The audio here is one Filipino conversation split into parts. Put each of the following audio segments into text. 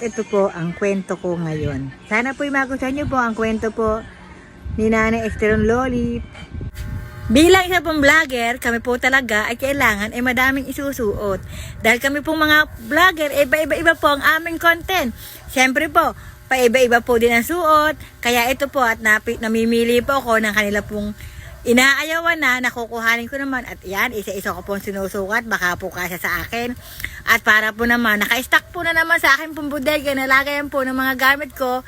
Ito po ang kwento ko ngayon. Sana po magustuhan niyo po ang kwento po ni Nanay Esteron Lolit. Bilang isa pong vlogger, kami po talaga ay kailangan ay madaming isusuot. Dahil kami pong mga vlogger, iba-iba po ang aming content. Siyempre po, paiba-iba po din ang suot. Kaya ito po at namimili po ako ng kanila pong inaayawan na nakukuhanin ko naman. At yan, isa-isa ko pong sinusukat. Baka po kasya sa akin. At para po naman, naka-stack po na naman sa akin pong bodega. Nalagayan po ng mga gamit ko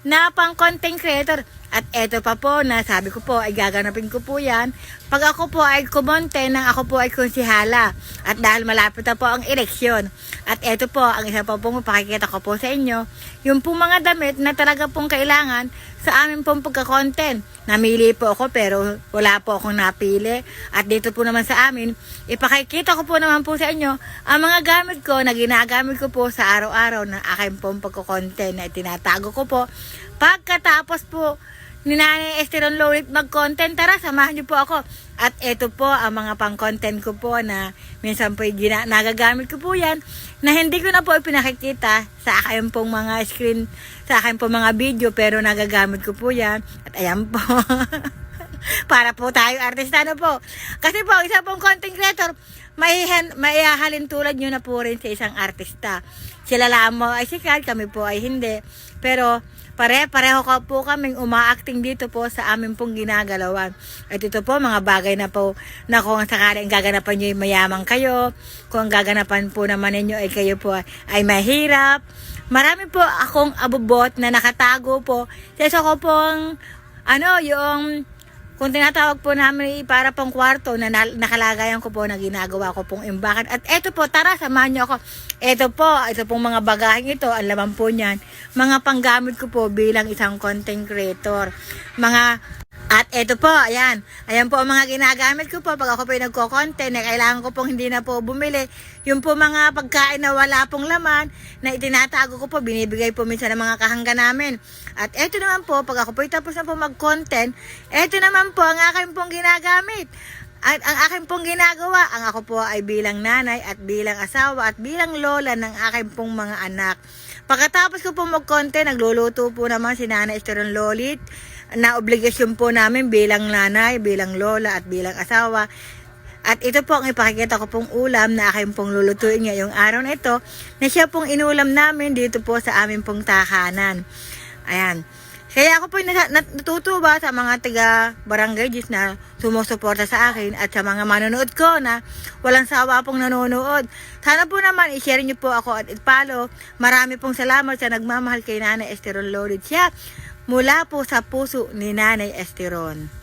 na pang content creator. At eto pa po na sabi ko po ay gaganapin ko po yan pag ako po ay kumonte nang ako po ay konsihala. At dahil malapit na po ang eleksyon. At eto po ang isa pa pong mapakikita ko po sa inyo, yung pong mga damit na talaga pong kailangan sa amin pong pagka-content. Namili po ako pero wala po akong napili. At dito po naman sa amin, ipakikita ko po naman po sa inyo ang mga gamit ko na ginagamit ko po sa araw-araw na aking pong pagka-content na itinatago ko po. Pagkatapos po ni Nanay Esteron Lolit mag-content, tara samahan niyo po ako. At ito po ang mga pang-content ko po na minsan po nagagamit ko po yan na hindi ko na po ipinakikita sa akin pong mga screen, sa akin pong mga video, pero nagagamit ko po yan. At ayan po. Para po tayo artista na po. Kasi po, isa pong content creator, maihahalin tulad nyo na po rin sa isang artista. Sila lamang ay sikat, kami po ay hindi. Pero pareho ka po kaming umaacting dito po sa amin pong ginagalawan. At ito po, mga bagay na po na kung sakaling gaganapan nyo ay mayaman kayo, kung gaganapan po naman ninyo ay kayo po ay mahirap. Marami po akong abubot na nakatago po. Sa ko pong, yung kung tinatawag po namin para pong kwarto na nakalagayan ko po na ginagawa ko pong imbakan. At eto po, tara, samahan niyo ako. Ito pong mga bagaheng ito, ang laman po niyan. Mga panggamit ko po bilang isang content creator. At eto po, ayan. Ayan po ang mga ginagamit ko po pag ako po yung nagko-content na kailangan ko pong hindi na po bumili. Yung po mga pagkain na wala pong laman na itinatago ko po, binibigay po minsan ng mga kahangga namin. At eto naman po, pag ako po tapos na po mag-content, eto naman po ang aking pong ginagamit. At ang aking pong ginagawa, ang ako po ay bilang nanay at bilang asawa at bilang lola ng aking pong mga anak. Pagkatapos ko po mag-content, nagluluto po naman si Nanay Esteron Lolit na obligasyon po namin bilang nanay, bilang lola at bilang asawa. At ito po ang ipakikita ko pong ulam na aking pong lulutuin ngayong araw na ito na siya pong inulam namin dito po sa aming pong tahanan. Ayan. Kaya ako po natutuwa sa mga taga Barangay Gis na sumusuporta sa akin at sa mga manonood ko na walang sawa pong nanonood. Sana po naman i-share niyo po ako at i-follow. Marami pong salamat sa nagmamahal kay Nanay Esteron Lolit. Siya mula po sa puso ni Nanay Esteron.